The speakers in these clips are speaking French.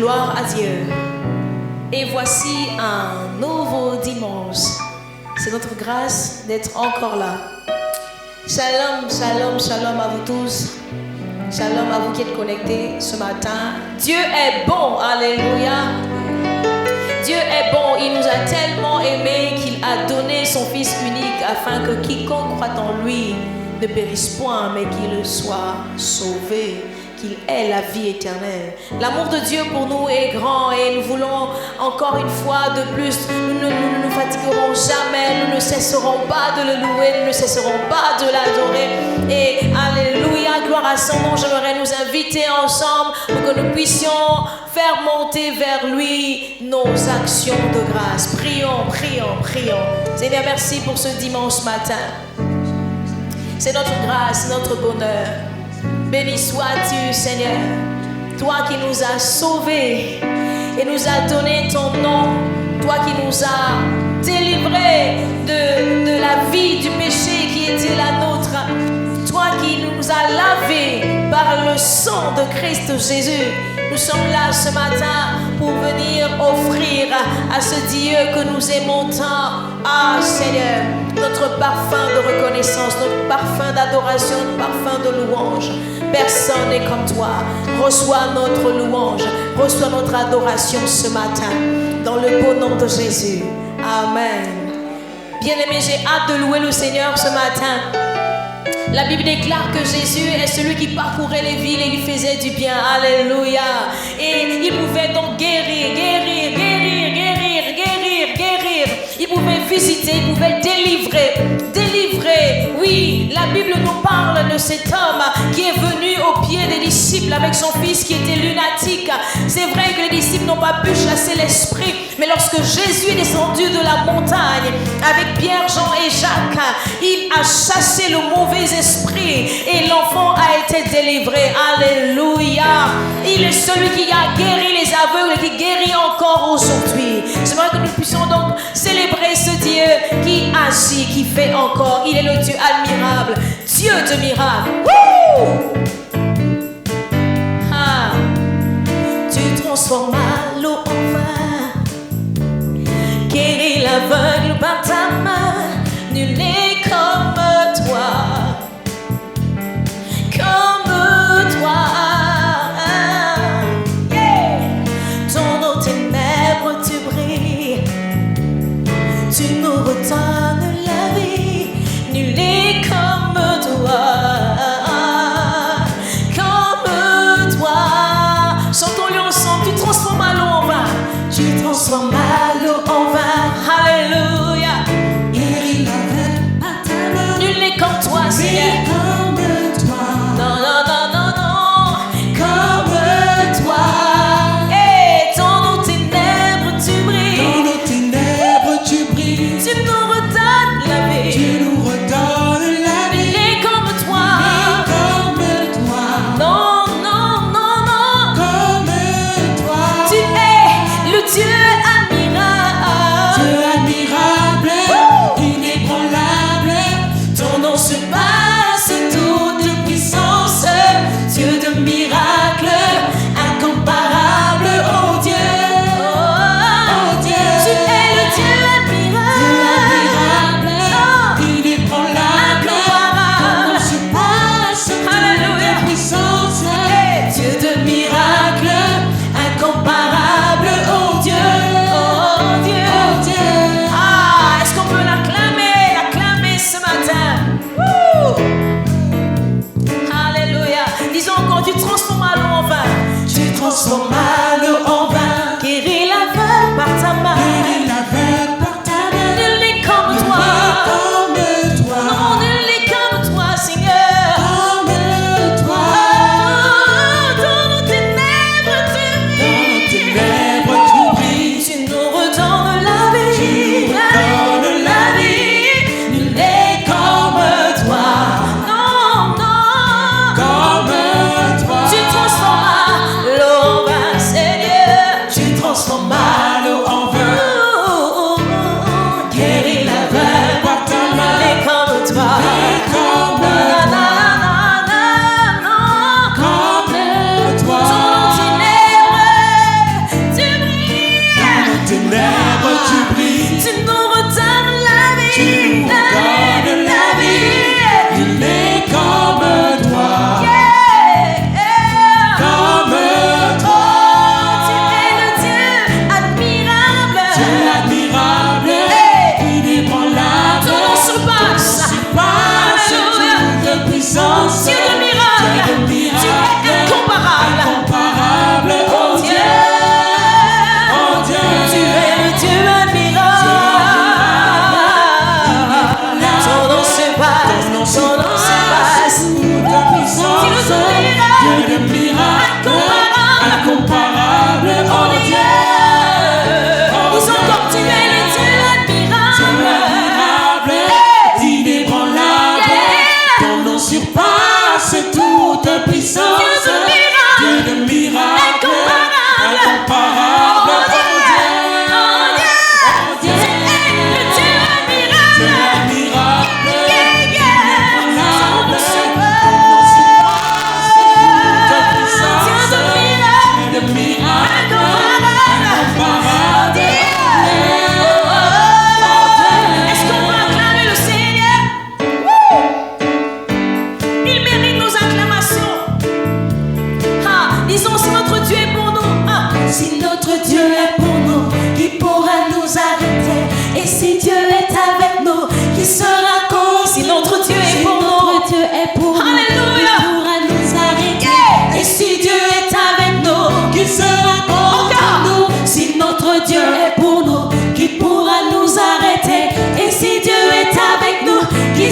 Gloire à Dieu. Et voici un nouveau dimanche. C'est notre grâce d'être encore là. Shalom, shalom, shalom à vous tous. Shalom à vous qui êtes connectés ce matin. Dieu est bon, alléluia. Dieu est bon, il nous a tellement aimés qu'il a donné son Fils unique afin que quiconque croit en lui ne périsse point, mais qu'il soit sauvé, qu'il ait la vie éternelle. L'amour de Dieu pour nous est grand et nous voulons encore une fois de plus, nous ne nous fatiguerons jamais, nous ne cesserons pas de le louer, nous ne cesserons pas de l'adorer. Et alléluia, gloire à son nom. J'aimerais nous inviter ensemble pour que nous puissions faire monter vers lui nos actions de grâce. Prions, prions, prions. Seigneur, merci pour ce dimanche matin. C'est notre grâce, notre bonheur. Béni sois-tu, Seigneur, toi qui nous as sauvés et nous as donné ton nom, toi qui nous as délivrés de la vie du péché qui était la nôtre, toi qui nous as lavés par le sang de Christ Jésus. Nous sommes là ce matin pour venir offrir à ce Dieu que nous aimons tant, ah Seigneur, notre parfum de reconnaissance, notre parfum d'adoration, notre parfum de louange. Personne n'est comme toi. Reçois notre louange, reçois notre adoration ce matin, dans le beau nom de Jésus. Amen. Bien-aimés, j'ai hâte de louer le Seigneur ce matin. La Bible déclare que Jésus est celui qui parcourait les villes et lui faisait du bien. Alléluia. Et il pouvait donc guérir. Il pouvait visiter, il pouvait délivrer. Oui, la Bible nous parle de cet homme qui est venu au pied des disciples avec son fils qui était lunatique. C'est vrai que les disciples n'ont pas pu chasser l'esprit, mais lorsque Jésus est descendu de la montagne avec Pierre, Jean et Jacques, il a chassé le mauvais esprit et l'enfant a été délivré. Alléluia. Il est celui qui a guéri les aveugles et qui guérit encore aujourd'hui. J'aimerais que nous puissions donc célébrer ce Dieu qui agit, qui fait encore. Il est le Dieu admirable, Dieu de miracles. Ah. Tu transformes l'eau en vin, guéris l'aveugle par ta main. Nul n'est comme toi, comme toi. Yeah. Ton nom ténèbres tu brilles, tu nous redonnes la vie. Nul n'est comme toi, comme toi. Chantons-le ensemble. Tu transformes l'eau en vin, tu transformes l'eau en vin. Alléluia.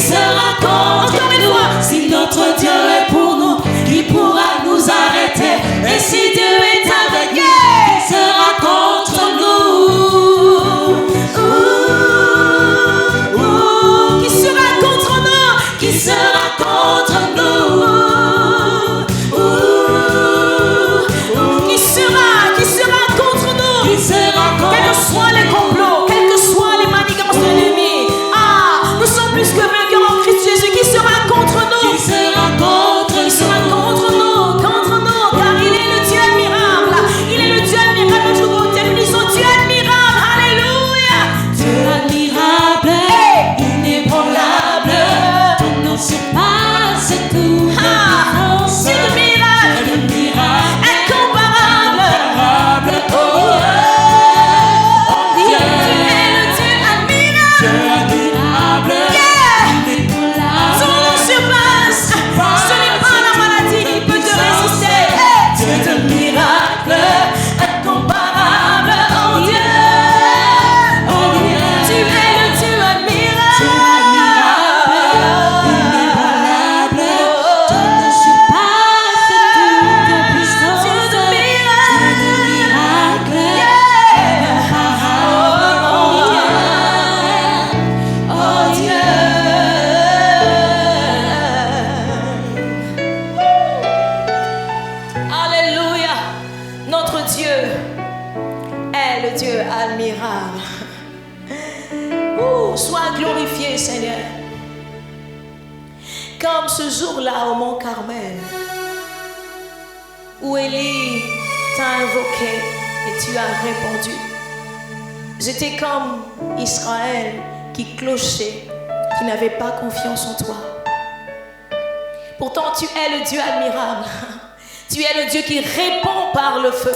sera contre nous? Si notre Dieu est pour nous, qui pourra nous arrêter? Et si Dieu est avec nous, qui sera contre nous? Qui sera contre nous? Qui sera contre nous? Qui sera contre nous? Qui sera contre nous? Quels que soient les complots, quelles que soient les manigances de l'ennemi, nous sommes plus que vainqueurs en Christ Jésus. Qui sera contre nous? Qui sera contre Qui sera nous? contre nous, car il est le Dieu admirable. Il est le Dieu admirable, notre côté. Nous disons Dieu admirable, alléluia. Dieu admirable, inébranlable, ton nom surpasse tout. C'est le miracle, Le miracle incomparable. incomparable, oh Dieu. Tu es le Dieu admirable. Dieu admirable, inébranlable, Son nom surpasse. Ce n'est pas la maladie qui peut te résister. Dieu de miracle, incomparable, oh Dieu, oh Dieu. Tu es le Dieu admirable. Inébranlable, ton nom surpasse toute puissance. Dieu de Dieu de miracle, incomparable, oh Dieu, Alléluia. Notre Dieu est le Dieu admirable. Sois glorifié, Seigneur. Comme ce jour-là au mont Carmel, où Élie t'a invoqué et tu as répondu. J'étais comme Israël qui clochait, qui n'avait pas confiance en toi. Pourtant, tu es le Dieu admirable. Tu es le Dieu qui répond par le feu.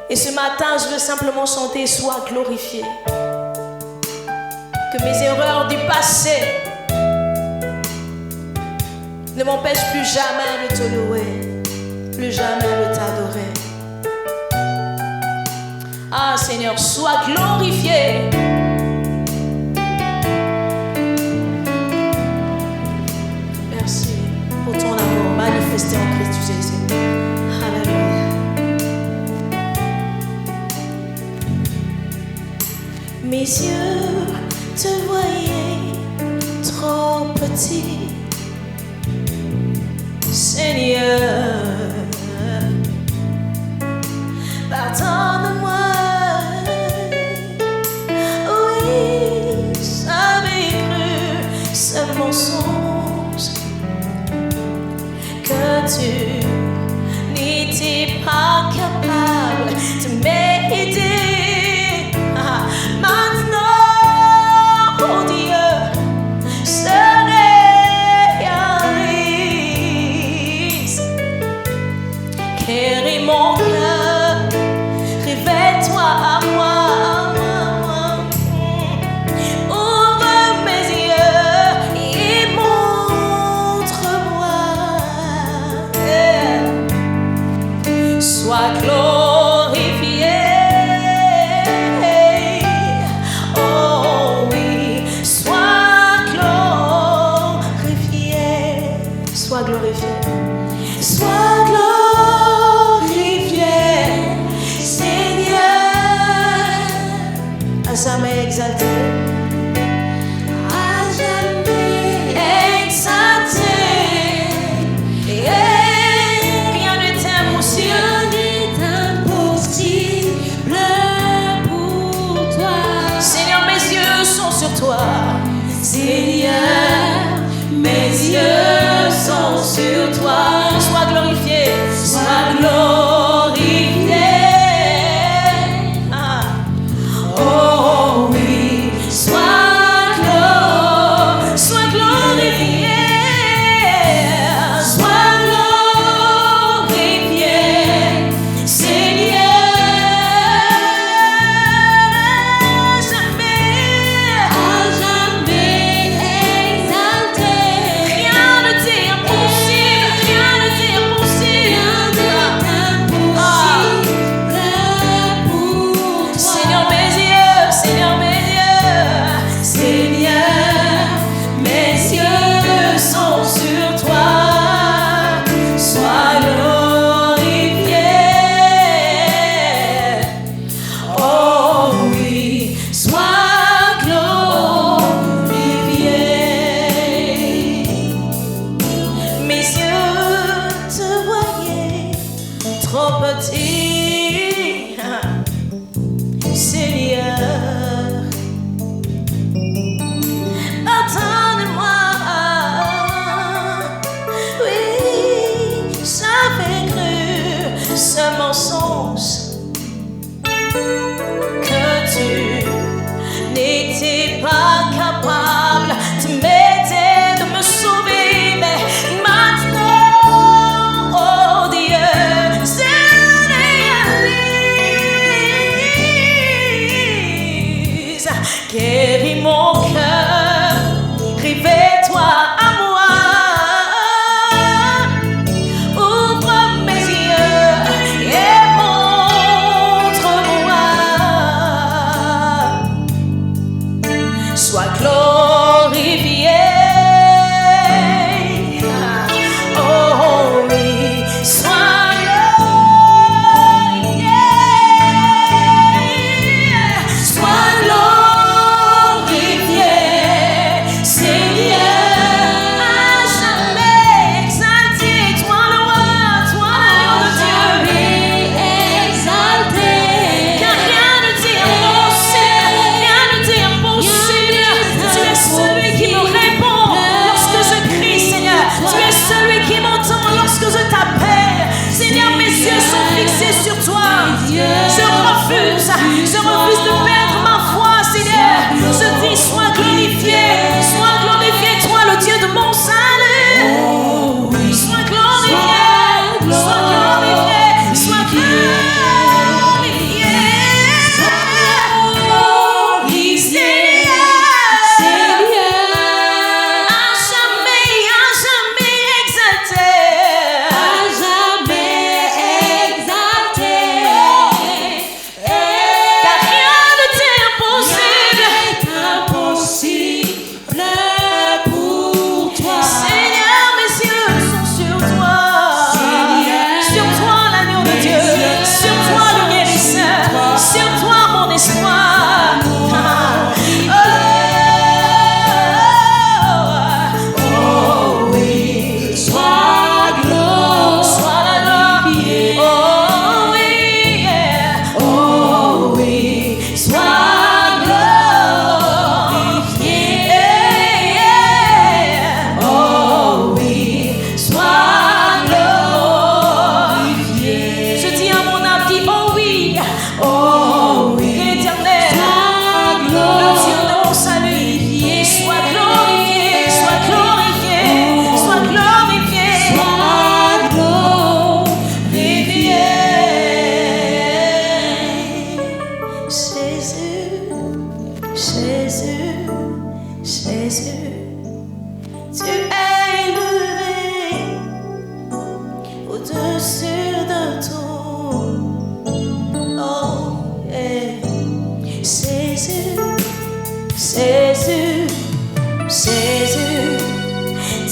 Et ce matin, je veux simplement chanter, sois glorifié. Que mes erreurs du passé ne m'empêchent plus jamais de te louer, plus jamais de t'adorer. Ah Seigneur, sois glorifié. Merci pour ton amour manifesté en Christ Jésus. Alléluia. Mes yeux te voyaient trop petit, Seigneur. Pardonne-moi. Oui, j'avais cru ce mensonge que tu n'étais pas capable de m'aider. Maintenant, oh Dieu, je réalise. Guéris mon cœur, révèle-toi à moi. Ouvre mes yeux et montre-moi.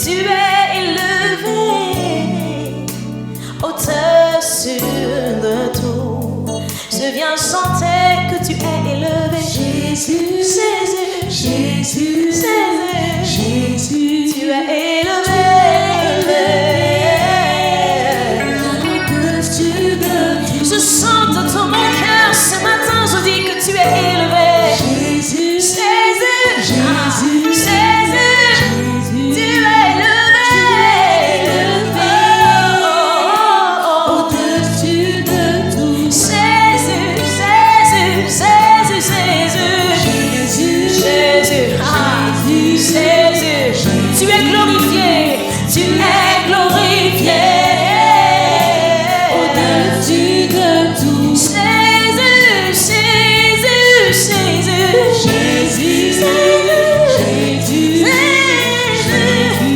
tu es élevé au-dessus de tout. Je viens chanter que tu es élevé. Jésus, Jésus, Jésus, Jésus, Jésus, tu es élevé. Je chante dans tout mon cœur ce matin, je dis que tu es élevé. Jésus, Jésus, Jésus, Jésus, tu es élevé. Au-dessus de tout. Jésus, Jésus, Jésus, Jésus, Jésus, Jésus, tu es glorifié, tu es glorifié. Au-dessus de tout. Jésus, Jésus, Jésus, Jésus, Jésus,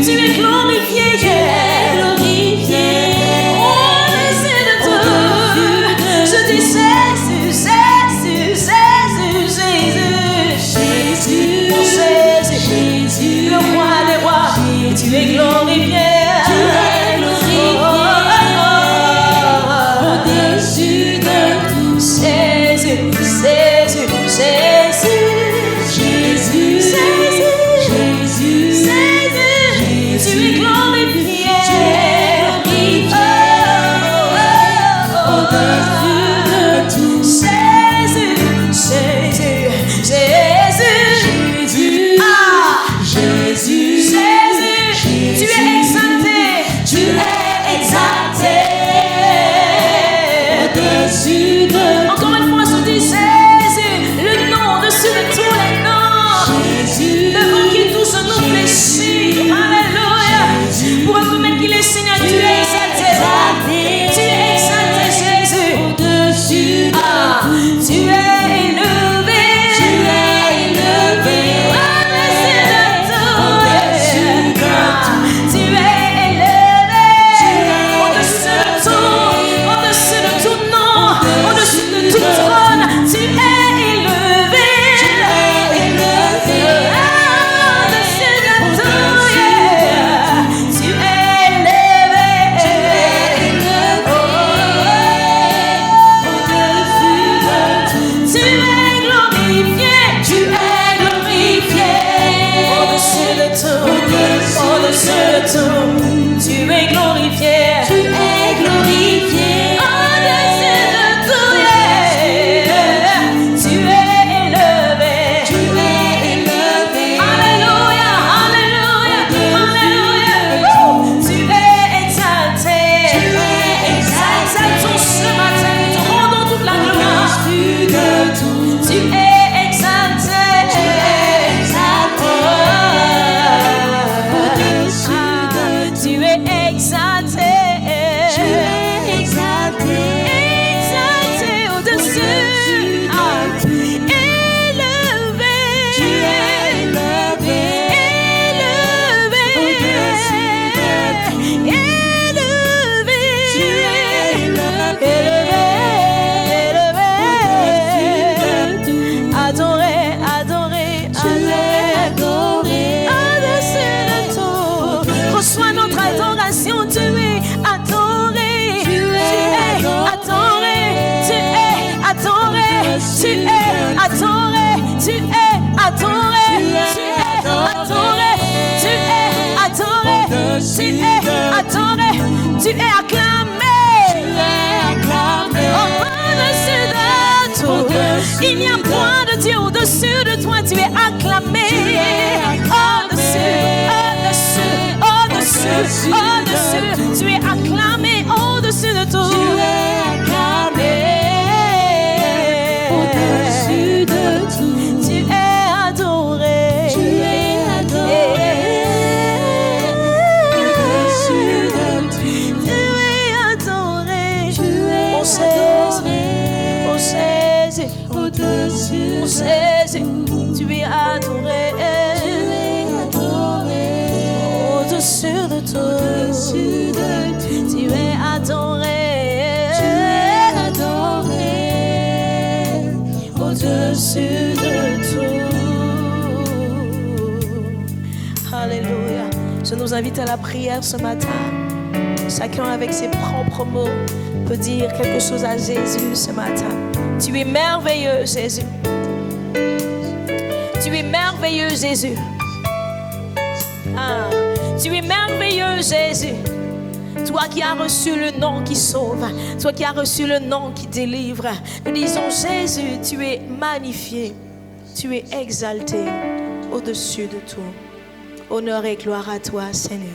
tu es glorifié, tu es glorifié. Au-dessus de tout. Je dis Jésus, Jésus, Jésus, Jésus, Jésus, le roi des rois, tu es glorifié. Tu es glorifié. Au-dessus de tout. Jésus, Jésus, Jésus, Jésus, Jésus, Jésus, tu es glorifié. Au-dessus de tout. Jésus, Jésus, Jésus, Jésus, Jésus, tu es exalté, tu es exalté. Au-dessus de. Encore une fois, je dis Jésus, le nom au-dessus de tous les noms. Jésus, le nom qui touche nos fléchis. Alléluia. Pour reconnaître qu'il est Seigneur, tu es exalté. Tu es exalté, Jésus. Au-dessus de. Tu es élevé. Tu es élevé. Au-dessus de tout. Tu es élevé. Au-dessus de tout. Au-dessus de tout nom. Au-dessus de tout trône. Tu es élevé. Tu es élevé. Au-dessus de tout. Tu es élevé. Tu es élevé. Au-dessus de tout. Tu es glorifié. Tu es glorifié. Au-dessus de tout. Au-dessus de tout. Tu es glorifié. Tu es glorifié. Au-dessus de tout. Tu es élevé. Tu es élevé. Alléluia. Alléluia. Alléluia. Tu es exalté. Tu es exalté. Ce matin, nous te rendons toute la gloire. Au-dessus de tout. Tu es exalté. Tu es exalté. Tu es exalté. Tu es exalté. Exalté au-dessus. Élevé. Tu es élevé. Élevé. Élevé. Tu es élevé. Élevé. Adoré, adoré, adoré. Au-dessus de tout. Reçois notre adoration, tu es adoré. Tu es adoré. Tu es adoré. Tu es adoré. Tu es adoré. Tu es adoré. Tu es adoré. Tu es adoré. Tu es acclamé. Au-dessus de tout. Il n'y a point de Dieu au-dessus de toi. Tu es acclamé. Au-dessus, au-dessus, au-dessus, au-dessus. Tu es acclamé au-dessus de tout. Tu es acclamé au-dessus de tout. Tu es adoré. Tu es adoré au-dessus de tout. Tu es adoré. Tu es adoré. Oh Jésus, au-dessus. Oh Jésus, tu es adoré. Au-dessus de tout. Tu es adoré. Tu es adoré. Au-dessus de tout. Alléluia. Je nous invite à la prière ce matin. Chacun avec ses propres mots peut dire quelque chose à Jésus ce matin. Tu es merveilleux, Jésus. Tu es merveilleux, Jésus. Ah, tu es merveilleux, Jésus. Toi qui as reçu le nom qui sauve, toi qui as reçu le nom qui délivre. Nous disons, Jésus, tu es magnifié, tu es exalté au-dessus de tout. Honneur et gloire à toi, Seigneur.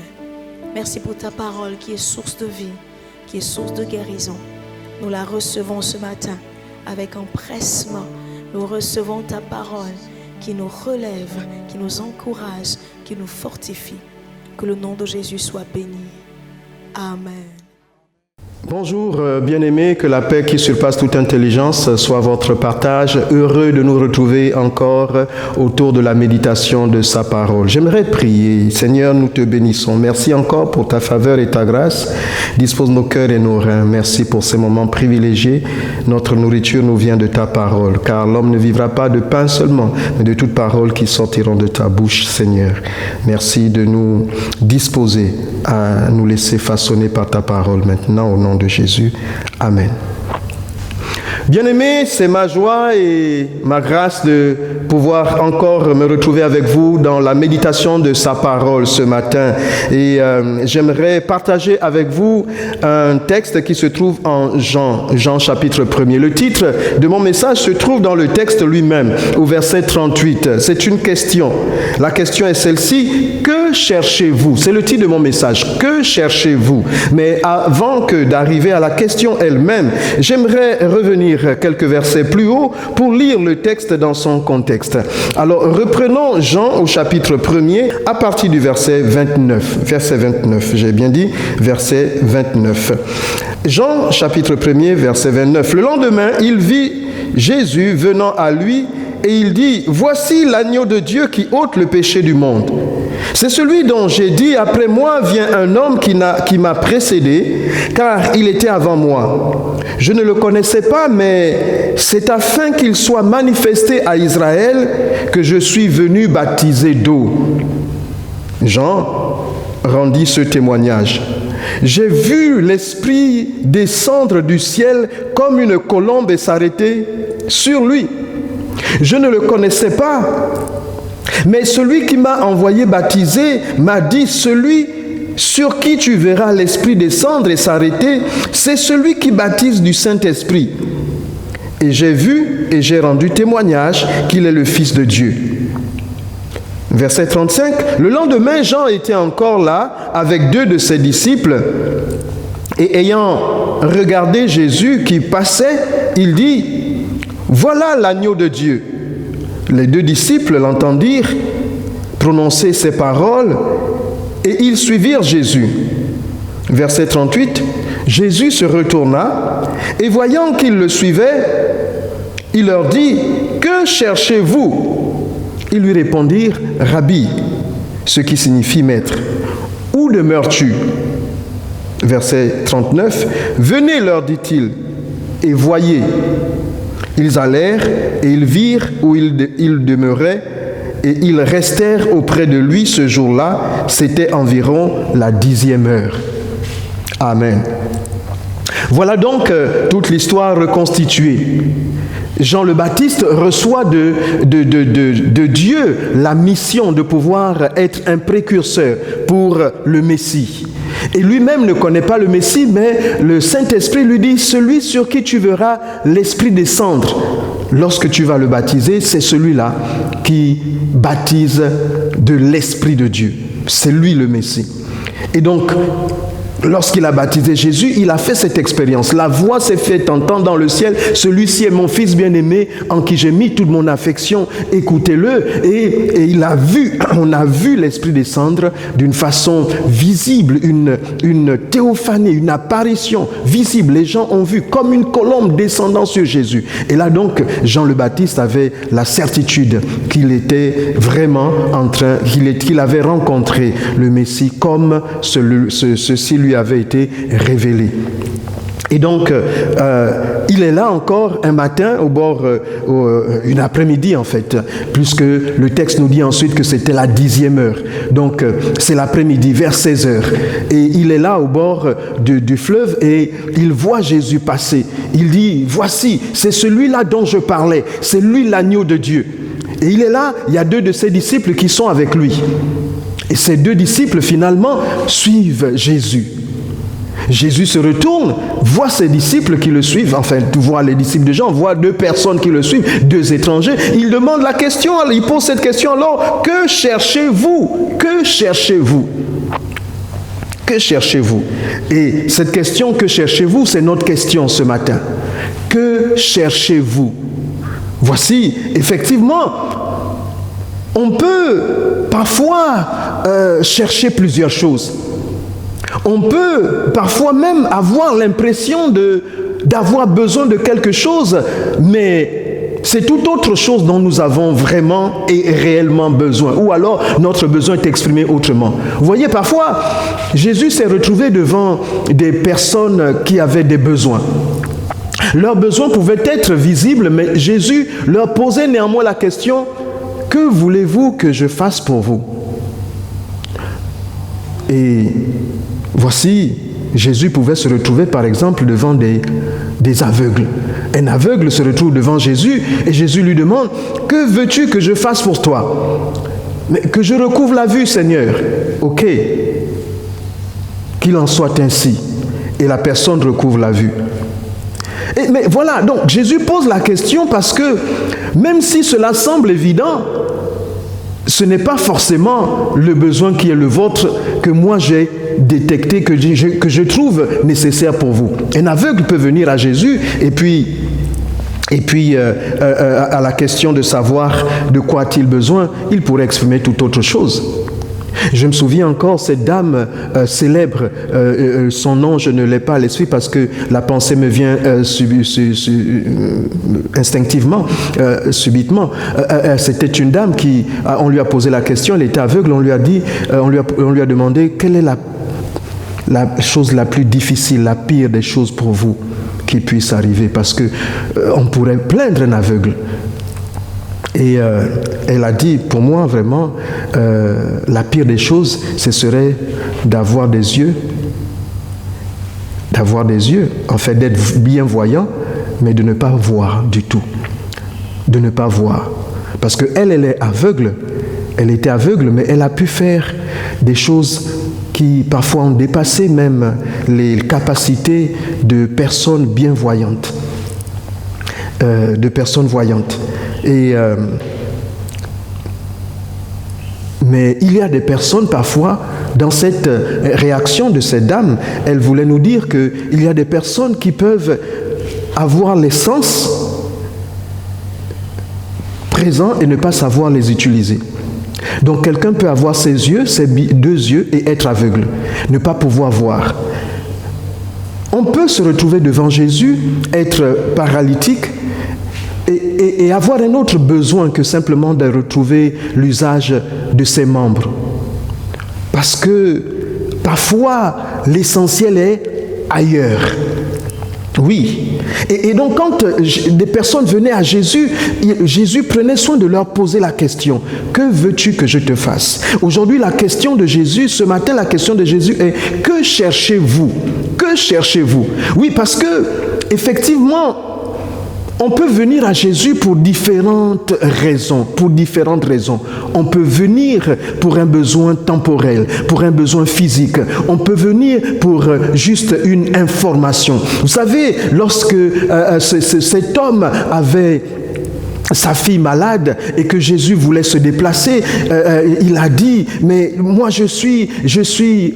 Merci pour ta parole qui est source de vie, qui est source de guérison. Nous la recevons ce matin avec empressement. Nous recevons ta parole qui nous relève, qui nous encourage, qui nous fortifie. Que le nom de Jésus soit béni. Amen. Bonjour bien-aimés, que la paix qui surpasse toute intelligence soit votre partage. Heureux de nous retrouver encore autour de la méditation de sa parole. J'aimerais prier. Seigneur, nous te bénissons. Merci encore pour ta faveur et ta grâce. Dispose nos cœurs et nos reins. Merci pour ces moments privilégiés. Notre nourriture nous vient de ta parole, car l'homme ne vivra pas de pain seulement, mais de toutes paroles qui sortiront de ta bouche, Seigneur. Merci de nous disposer à nous laisser façonner par ta parole maintenant au nom de Jésus. Amen. Bien-aimés, c'est ma joie et ma grâce de pouvoir encore me retrouver avec vous dans la méditation de sa parole ce matin. Et j'aimerais partager avec vous un texte qui se trouve en Jean chapitre 1er. Le titre de mon message se trouve dans le texte lui-même, au verset 38. C'est une question. La question est celle-ci: que cherchez-vous? C'est le titre de mon message. Que cherchez-vous? Mais avant que d'arriver à la question elle-même, j'aimerais revenir quelques versets plus haut pour lire le texte dans son contexte. Alors, reprenons Jean au chapitre 1er à partir du verset 29. Verset 29, j'ai bien dit, verset 29. Jean chapitre 1er, verset 29. Le lendemain, il vit Jésus venant à lui et il dit: voici l'agneau de Dieu qui ôte le péché du monde. C'est celui dont j'ai dit: après moi vient un homme qui m'a précédé, car il était avant moi. Je ne le connaissais pas, mais c'est afin qu'il soit manifesté à Israël que je suis venu baptiser d'eau. Jean rendit ce témoignage. J'ai vu l'Esprit descendre du ciel comme une colombe et s'arrêter sur lui. Je ne le connaissais pas, mais celui qui m'a envoyé baptiser m'a dit: celui sur qui tu verras l'Esprit descendre et s'arrêter, c'est celui qui baptise du Saint-Esprit. Et j'ai vu et j'ai rendu témoignage qu'il est le Fils de Dieu. Verset 35, le lendemain, Jean était encore là avec 2 de ses disciples, et ayant regardé Jésus qui passait, il dit: voilà l'agneau de Dieu. Les 2 disciples l'entendirent prononcer ces paroles et ils suivirent Jésus. Verset 38, Jésus se retourna et voyant qu'ils le suivaient, il leur dit: que cherchez-vous? Ils lui répondirent: Rabbi, ce qui signifie maître. Où demeures-tu? Verset 39, venez, leur dit-il, et voyez. Ils allèrent et ils virent où il demeurait et ils restèrent auprès de lui ce jour-là. C'était environ la 10e heure. Amen. Voilà donc toute l'histoire reconstituée. Jean le Baptiste reçoit de Dieu la mission de pouvoir être un précurseur pour le Messie. Et lui-même ne connaît pas le Messie, mais le Saint-Esprit lui dit: celui sur qui tu verras l'Esprit descendre lorsque tu vas le baptiser, c'est celui-là qui baptise de l'Esprit de Dieu. C'est lui le Messie. Et donc, lorsqu'il a baptisé Jésus, il a fait cette expérience. La voix s'est faite entendre dans le ciel: celui-ci est mon fils bien-aimé en qui j'ai mis toute mon affection, écoutez-le. Et il a vu, on a vu l'Esprit descendre d'une façon visible, une théophanie, une apparition visible. Les gens ont vu comme une colombe descendant sur Jésus. Et là donc, Jean le Baptiste avait la certitude qu'il était vraiment qu'il avait rencontré le Messie comme ceci lui avait été révélé. Et donc, il est là encore un matin, au bord, une après-midi en fait, puisque le texte nous dit ensuite que c'était la 10e heure. Donc, c'est l'après-midi, vers 16 heures. Et il est là au bord du fleuve et il voit Jésus passer. Il dit, voici, c'est celui-là dont je parlais, c'est lui l'agneau de Dieu. Et il est là, il y a 2 de ses disciples qui sont avec lui. Et ces 2 disciples, finalement, suivent Jésus. Jésus se retourne, voit ses disciples qui le suivent, enfin, voit les disciples de Jean, voit 2 personnes qui le suivent, 2 étrangers. Il demande la question, il pose cette question alors, que cherchez-vous? Que cherchez-vous? Que cherchez-vous? Et cette question, que cherchez-vous, c'est notre question ce matin. Que cherchez-vous? Voici, effectivement, on peut parfois chercher plusieurs choses. On peut parfois même avoir l'impression d'avoir besoin de quelque chose, mais c'est tout autre chose dont nous avons vraiment et réellement besoin. Ou alors, notre besoin est exprimé autrement. Vous voyez, parfois, Jésus s'est retrouvé devant des personnes qui avaient des besoins. Leurs besoins pouvaient être visibles, mais Jésus leur posait néanmoins la question, « Que voulez-vous que je fasse pour vous ?» Et voici, Jésus pouvait se retrouver par exemple devant des aveugles. Un aveugle se retrouve devant Jésus et Jésus lui demande, « Que veux-tu que je fasse pour toi ?»« Mais que je recouvre la vue, Seigneur. » Ok, qu'il en soit ainsi. Et la personne recouvre la vue. Mais voilà, donc Jésus pose la question parce que même si cela semble évident, ce n'est pas forcément le besoin qui est le vôtre que moi j'ai détecté, que je trouve nécessaire pour vous. Un aveugle peut venir à Jésus et puis à la question de savoir de quoi a-t-il besoin, il pourrait exprimer toute autre chose. Je me souviens encore cette dame célèbre, son nom je ne l'ai pas à l'esprit parce que la pensée me vient instinctivement, subitement. C'était une dame qui, on lui a posé la question, elle était aveugle, on lui a dit, on lui a demandé quelle est la chose la plus difficile, la pire des choses pour vous qui puisse arriver, parce que on pourrait plaindre un aveugle. Et elle a dit, pour moi vraiment, la pire des choses, ce serait d'avoir des yeux, en fait d'être bien voyant, mais de ne pas voir du tout, de ne pas voir. Parce qu'elle est aveugle, elle était aveugle, mais elle a pu faire des choses qui parfois ont dépassé même les capacités de personnes bien voyantes, Mais il y a des personnes parfois, dans cette réaction de cette dame, elle voulait nous dire qu'il y a des personnes qui peuvent avoir les sens présents et ne pas savoir les utiliser. Donc quelqu'un peut avoir ses 2 yeux et être aveugle, ne pas pouvoir voir. On peut se retrouver devant Jésus, être paralytique, et avoir un autre besoin que simplement de retrouver l'usage de ses membres. Parce que parfois, l'essentiel est ailleurs. Oui. Et donc, quand des personnes venaient à Jésus, Jésus prenait soin de leur poser la question, « Que veux-tu que je te fasse ?» Aujourd'hui, la question de Jésus, ce matin, la question de Jésus est, « Que cherchez-vous » Que cherchez-vous? Oui, parce que, effectivement, on peut venir à Jésus pour différentes raisons. On peut venir pour un besoin temporel, pour un besoin physique. On peut venir pour juste une information. Vous savez, lorsque cet homme avait sa fille malade et que Jésus voulait se déplacer, il a dit, mais moi je suis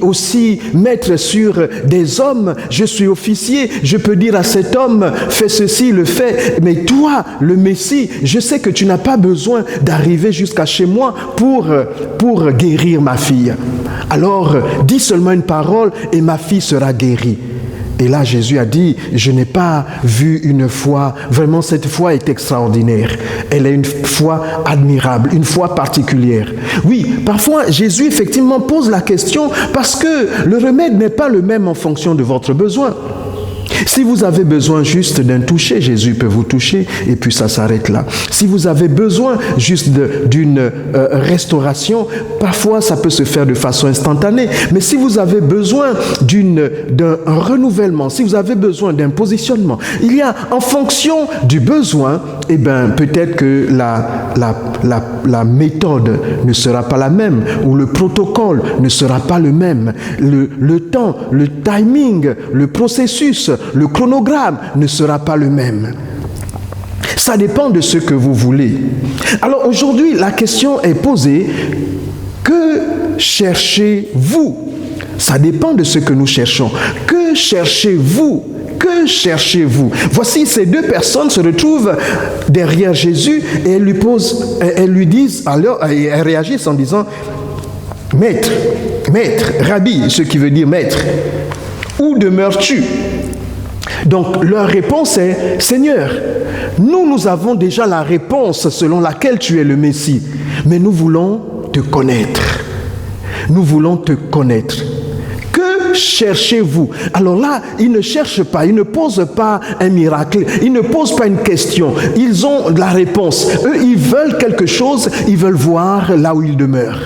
aussi maître sur des hommes, je suis officier, je peux dire à cet homme, fais ceci, le fais, mais toi, le Messie, je sais que tu n'as pas besoin d'arriver jusqu'à chez moi pour guérir ma fille. Alors, dis seulement une parole et ma fille sera guérie. Et là, Jésus a dit, je n'ai pas vu une foi, vraiment cette foi est extraordinaire. Elle est une foi admirable, une foi particulière. Oui, parfois, Jésus effectivement pose la question parce que le remède n'est pas le même en fonction de votre besoin. Si vous avez besoin juste d'un toucher, Jésus peut vous toucher et puis ça s'arrête là. Si vous avez besoin juste d'une restauration, parfois ça peut se faire de façon instantanée. Mais si vous avez besoin d'un renouvellement, si vous avez besoin d'un positionnement, il y a en fonction du besoin, eh bien peut-être que la méthode ne sera pas la même ou le protocole ne sera pas le même. Le temps, le timing, le processus, le chronogramme ne sera pas le même. Ça dépend de ce que vous voulez. Alors aujourd'hui, la question est posée, que cherchez-vous? Ça dépend de ce que nous cherchons. Que cherchez-vous? Que cherchez-vous? Voici ces deux personnes se retrouvent derrière Jésus et elles lui disent, alors elles réagissent en disant, Maître, Rabbi, ce qui veut dire maître, où demeures-tu? Donc leur réponse est, Seigneur, nous avons déjà la réponse selon laquelle tu es le Messie, mais nous voulons te connaître. Nous voulons te connaître. Que cherchez-vous? Alors là, ils ne cherchent pas, ils ne posent pas un miracle, ils ne posent pas une question, ils ont la réponse. Eux, ils veulent quelque chose, ils veulent voir là où il demeure.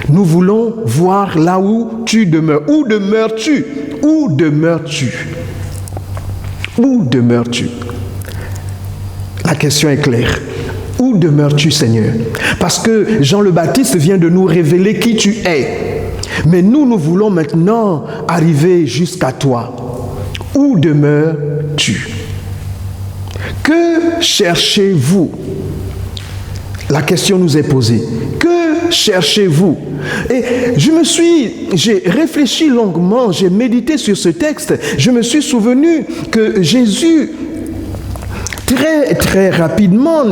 Nous voulons voir là où tu demeures. Où demeures-tu? Où demeures-tu? Où demeures-tu? La question est claire. Où demeures-tu, Seigneur? Parce que Jean le Baptiste vient de nous révéler qui tu es. Mais nous voulons maintenant arriver jusqu'à toi. Où demeures-tu? Que cherchez-vous? La question nous est posée. Que cherchez-vous? Et j'ai réfléchi longuement, j'ai médité sur ce texte. Je me suis souvenu que Jésus, très rapidement,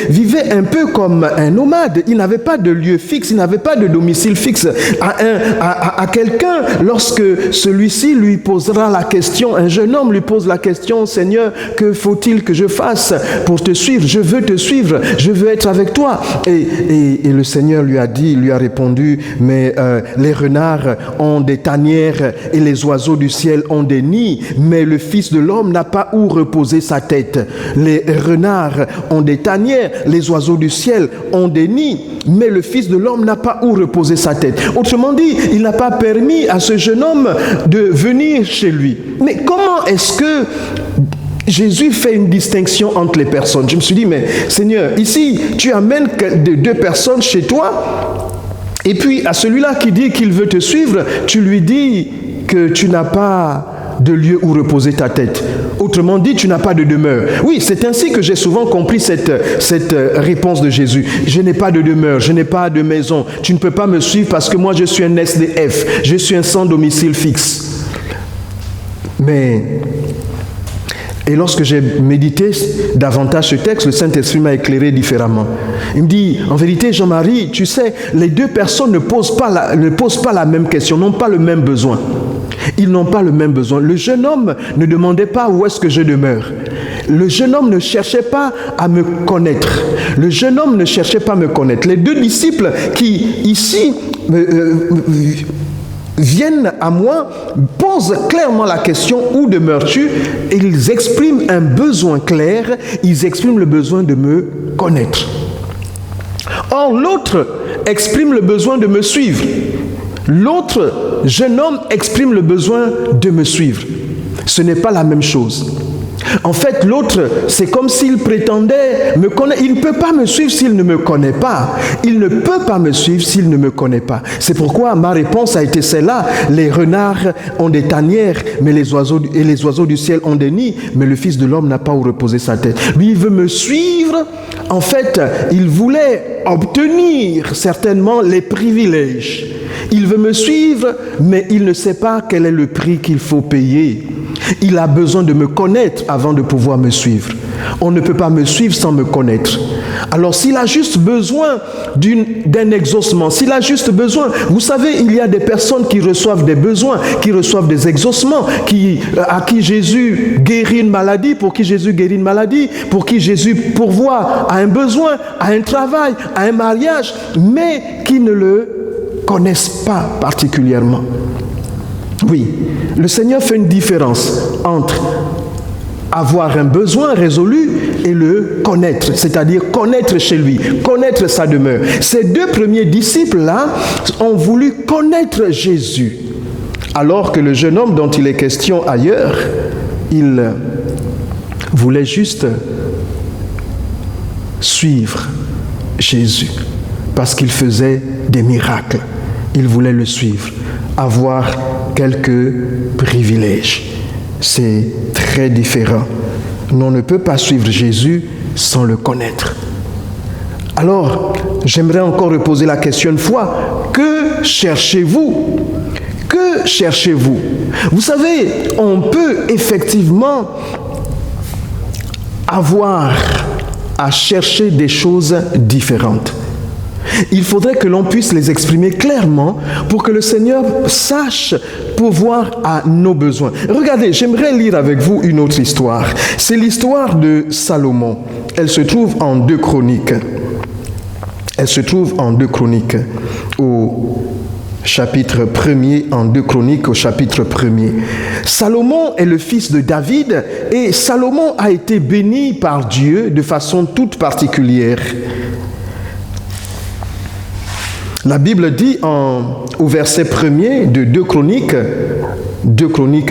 vivait un peu comme un nomade. Il n'avait pas de lieu fixe, il n'avait pas de domicile fixe. À quelqu'un, lorsque celui-ci lui posera la question, un jeune homme lui pose la question, Seigneur, que faut-il que je fasse pour te suivre? Je veux te suivre, je veux être avec toi. Et le Seigneur lui a répondu, mais les renards ont des tanières et les oiseaux du ciel ont des nids, mais le Fils de l'homme n'a pas où reposer sa tête. Les renards ont des tanières, les oiseaux du ciel ont des nids, mais le Fils de l'homme n'a pas où reposer sa tête. Autrement dit, il n'a pas permis à ce jeune homme de venir chez lui. Mais comment est-ce que Jésus fait une distinction entre les personnes? Je me suis dit, mais Seigneur, ici, tu amènes deux personnes chez toi, et puis à celui-là qui dit qu'il veut te suivre, tu lui dis que tu n'as pas de lieu où reposer ta tête. Autrement dit, tu n'as pas de demeure. Oui, c'est ainsi que j'ai souvent compris cette réponse de Jésus. Je n'ai pas de demeure, je n'ai pas de maison. Tu ne peux pas me suivre parce que moi je suis un SDF. Je suis un sans domicile fixe. Et lorsque j'ai médité davantage ce texte, le Saint-Esprit m'a éclairé différemment. Il me dit, en vérité, Jean-Marie, tu sais, les deux personnes ne posent pas la même question, n'ont pas le même besoin. Ils n'ont pas le même besoin. Le jeune homme ne demandait pas où est-ce que je demeure. Le jeune homme ne cherchait pas à me connaître. Le jeune homme ne cherchait pas à me connaître. Les deux disciples qui, ici, viennent à moi, posent clairement la question « Où demeures-tu » et ils expriment un besoin clair, ils expriment le besoin de me connaître. Or, l'autre exprime le besoin de me suivre. L'autre jeune homme exprime le besoin de me suivre. Ce n'est pas la même chose. En fait, l'autre, c'est comme s'il prétendait me connaître. Il ne peut pas me suivre s'il ne me connaît pas. Il ne peut pas me suivre s'il ne me connaît pas. C'est pourquoi ma réponse a été celle-là. Les renards ont des tanières, mais les oiseaux du ciel ont des nids, mais le Fils de l'homme n'a pas où reposer sa tête. Lui, il veut me suivre. En fait, il voulait obtenir certainement les privilèges. Il veut me suivre, mais il ne sait pas quel est le prix qu'il faut payer. Il a besoin de me connaître avant de pouvoir me suivre. On ne peut pas me suivre sans me connaître. Alors s'il a juste besoin d'un exaucement, s'il a juste besoin, vous savez, il y a des personnes qui reçoivent des besoins, qui reçoivent des exaucements, à qui Jésus guérit une maladie, pour qui Jésus guérit une maladie, pour qui Jésus pourvoit à un besoin, à un travail, à un mariage, mais qui ne le connaissent pas particulièrement. Oui, le Seigneur fait une différence entre avoir un besoin résolu et le connaître, c'est-à-dire connaître chez lui, connaître sa demeure. Ces deux premiers disciples-là ont voulu connaître Jésus, alors que le jeune homme dont il est question ailleurs, il voulait juste suivre Jésus, parce qu'il faisait des miracles. Il voulait le suivre, avoir quelques privilèges. C'est très différent. On ne peut pas suivre Jésus sans le connaître. Alors, j'aimerais encore reposer la question une fois. Que cherchez-vous? Que cherchez-vous? Vous savez, on peut effectivement avoir à chercher des choses différentes. Il faudrait que l'on puisse les exprimer clairement pour que le Seigneur sache pourvoir à nos besoins. Regardez, j'aimerais lire avec vous une autre histoire. C'est l'histoire de Salomon. Elle se trouve en 2 Chroniques. Elle se trouve en 2 Chroniques, au chapitre 1er, en 2 Chroniques, au chapitre 1er. Salomon est le fils de David et Salomon a été béni par Dieu de façon toute particulière. La Bible dit au verset 1er de 2 Chroniques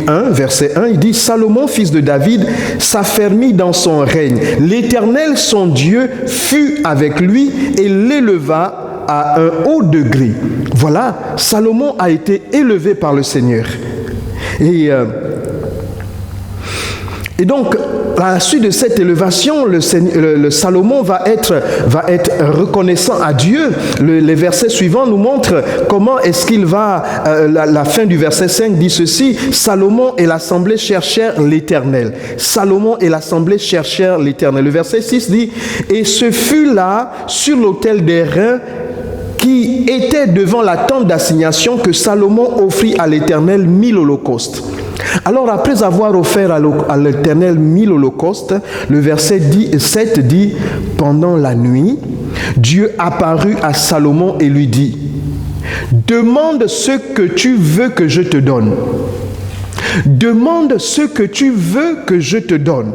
1, verset 1, il dit « Salomon, fils de David, s'affermit dans son règne. L'Éternel, son Dieu, fut avec lui et l'éleva à un haut degré. » Voilà, Salomon a été élevé par le Seigneur. Et donc, à la suite de cette élévation, le Salomon va être reconnaissant à Dieu. Les versets suivants nous montrent comment est-ce qu'il va... la fin du verset 5 dit ceci, « Salomon et l'assemblée cherchèrent l'Éternel. » Salomon et l'assemblée cherchèrent l'Éternel. Le verset 6 dit, « Et ce fut là, sur l'autel des reins, qui était devant la tente d'assignation, que Salomon offrit à l'Éternel 1000 holocaustes. » Alors, après avoir offert à l'Éternel 1000 holocaustes, le verset 7 dit, « Pendant la nuit, Dieu apparut à Salomon et lui dit, « Demande ce que tu veux que je te donne. Demande ce que tu veux que je te donne. »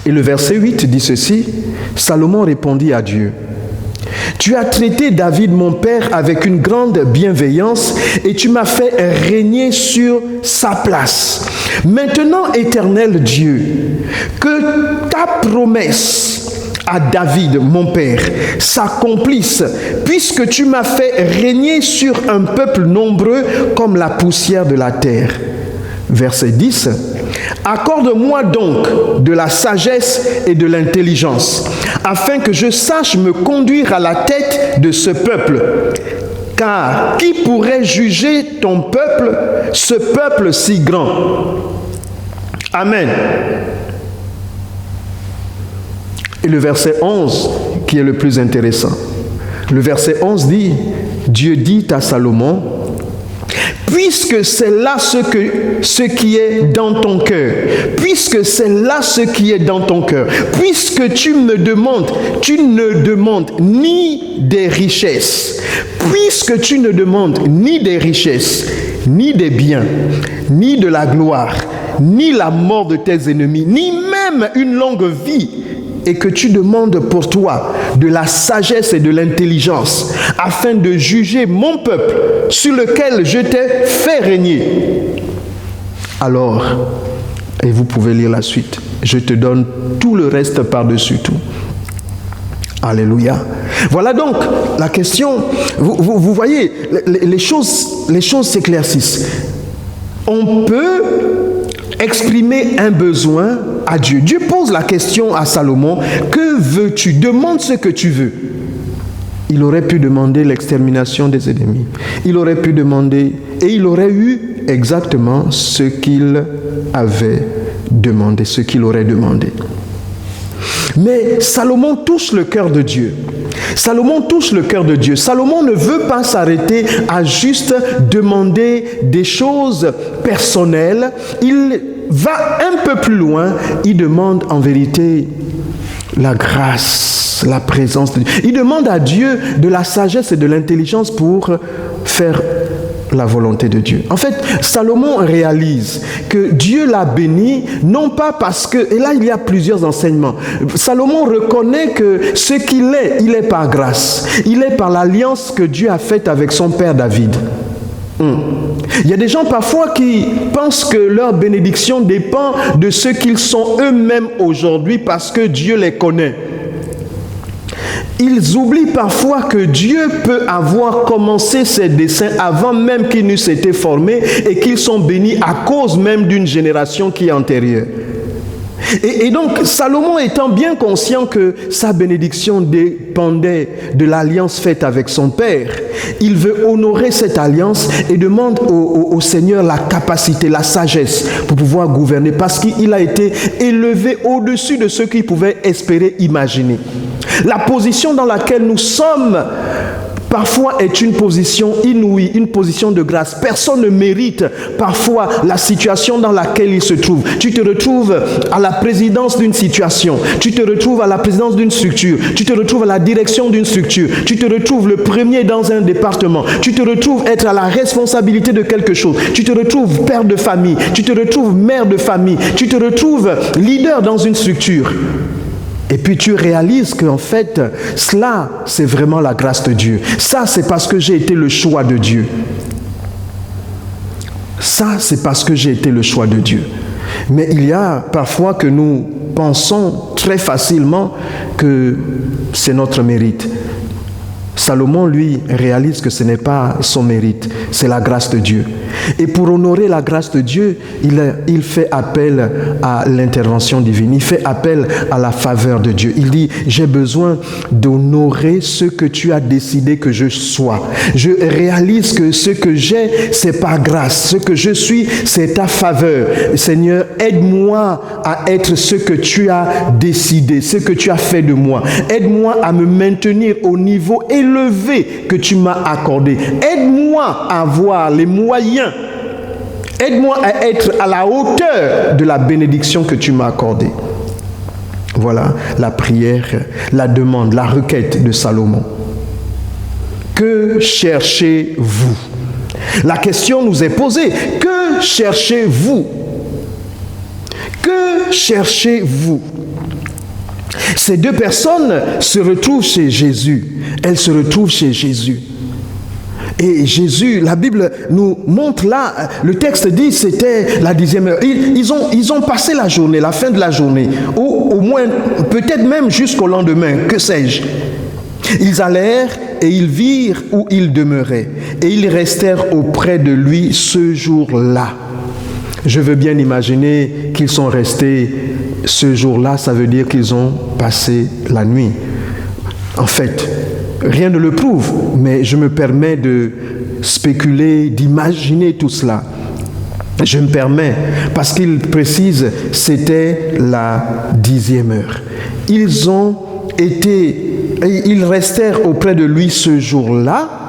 Et le verset 8 dit ceci, « Salomon répondit à Dieu, « Tu as traité David mon père avec une grande bienveillance et tu m'as fait régner sur sa place. Maintenant, Éternel Dieu, que ta promesse à David mon père s'accomplisse, puisque tu m'as fait régner sur un peuple nombreux comme la poussière de la terre. » Verset 10. « Accorde-moi donc de la sagesse et de l'intelligence, afin que je sache me conduire à la tête de ce peuple. Car qui pourrait juger ton peuple, ce peuple si grand? » Amen. Et le verset 11, qui est le plus intéressant. Le verset 11 dit, Dieu dit à Salomon, puisque c'est là ce qui est dans ton cœur, puisque c'est là ce qui est dans ton cœur, puisque tu ne demandes ni des richesses, puisque tu ne demandes ni des richesses, ni des biens, ni de la gloire, ni la mort de tes ennemis, ni même une longue vie, et que tu demandes pour toi de la sagesse et de l'intelligence, afin de juger mon peuple sur lequel je t'ai fait régner. Alors, et vous pouvez lire la suite, je te donne tout le reste par-dessus tout. Alléluia. Voilà donc la question. Vous voyez, les choses s'éclaircissent. On peut exprimer un besoin à Dieu. Dieu pose la question à Salomon, que veux-tu? Demande ce que tu veux. Il aurait pu demander l'extermination des ennemis. Il aurait pu demander, et il aurait eu exactement ce qu'il avait demandé, ce qu'il aurait demandé. Mais Salomon touche le cœur de Dieu. Salomon touche le cœur de Dieu. Salomon ne veut pas s'arrêter à juste demander des choses personnelles. Il va un peu plus loin. Il demande en vérité la grâce, la présence de Dieu. Il demande à Dieu de la sagesse et de l'intelligence pour faire la volonté de Dieu. En fait, Salomon réalise que Dieu l'a béni, non pas parce que, et là il y a plusieurs enseignements, Salomon reconnaît que ce qu'il est, il est par grâce. Il est par l'alliance que Dieu a faite avec son père David. Il y a des gens parfois qui pensent que leur bénédiction dépend de ce qu'ils sont eux-mêmes aujourd'hui parce que Dieu les connaît. Ils oublient parfois que Dieu peut avoir commencé ses desseins avant même qu'ils n'eussent été formés et qu'ils sont bénis à cause même d'une génération qui est antérieure. Et donc, Salomon étant bien conscient que sa bénédiction dépendait de l'alliance faite avec son père, il veut honorer cette alliance et demande au Seigneur la capacité, la sagesse pour pouvoir gouverner parce qu'il a été élevé au-dessus de ce qu'il pouvait espérer, imaginer. La position dans laquelle nous sommes parfois est une position inouïe, une position de grâce. Personne ne mérite parfois la situation dans laquelle il se trouve. Tu te retrouves à la présidence d'une situation, tu te retrouves à la présidence d'une structure, tu te retrouves à la direction d'une structure, tu te retrouves le premier dans un département, tu te retrouves être à la responsabilité de quelque chose, tu te retrouves père de famille, tu te retrouves mère de famille, tu te retrouves leader dans une structure. Et puis tu réalises qu'en fait, cela, c'est vraiment la grâce de Dieu. Ça, c'est parce que j'ai été le choix de Dieu. Ça, c'est parce que j'ai été le choix de Dieu. Mais il y a parfois que nous pensons très facilement que c'est notre mérite. Salomon, lui, réalise que ce n'est pas son mérite, c'est la grâce de Dieu. Et pour honorer la grâce de Dieu, il fait appel à l'intervention divine, il fait appel à la faveur de Dieu. Il dit, j'ai besoin d'honorer ce que tu as décidé que je sois. Je réalise que ce que j'ai, c'est par grâce. Ce que je suis, c'est ta faveur. Seigneur, aide-moi à être ce que tu as décidé, ce que tu as fait de moi. Aide-moi à me maintenir au niveau élevé que tu m'as accordé. Aide-moi à avoir les moyens. Aide-moi à être à la hauteur de la bénédiction que tu m'as accordée. Voilà la prière, la demande, la requête de Salomon. Que cherchez-vous? La question nous est posée. Que cherchez-vous? Que cherchez-vous? Ces deux personnes se retrouvent chez Jésus. Elles se retrouvent chez Jésus. Et Jésus, la Bible nous montre là, le texte dit c'était la 10e heure. Ils ont passé la journée, la fin de la journée, ou au moins, peut-être même jusqu'au lendemain, que sais-je. Ils allèrent et ils virent où il demeurait. Et ils restèrent auprès de lui ce jour-là. Je veux bien imaginer qu'ils sont restés ce jour-là, ça veut dire qu'ils ont passé la nuit. En fait, rien ne le prouve, mais je me permets de spéculer, d'imaginer tout cela. Je me permets, parce qu'il précise, c'était la 10e heure. Ils restèrent auprès de lui ce jour-là,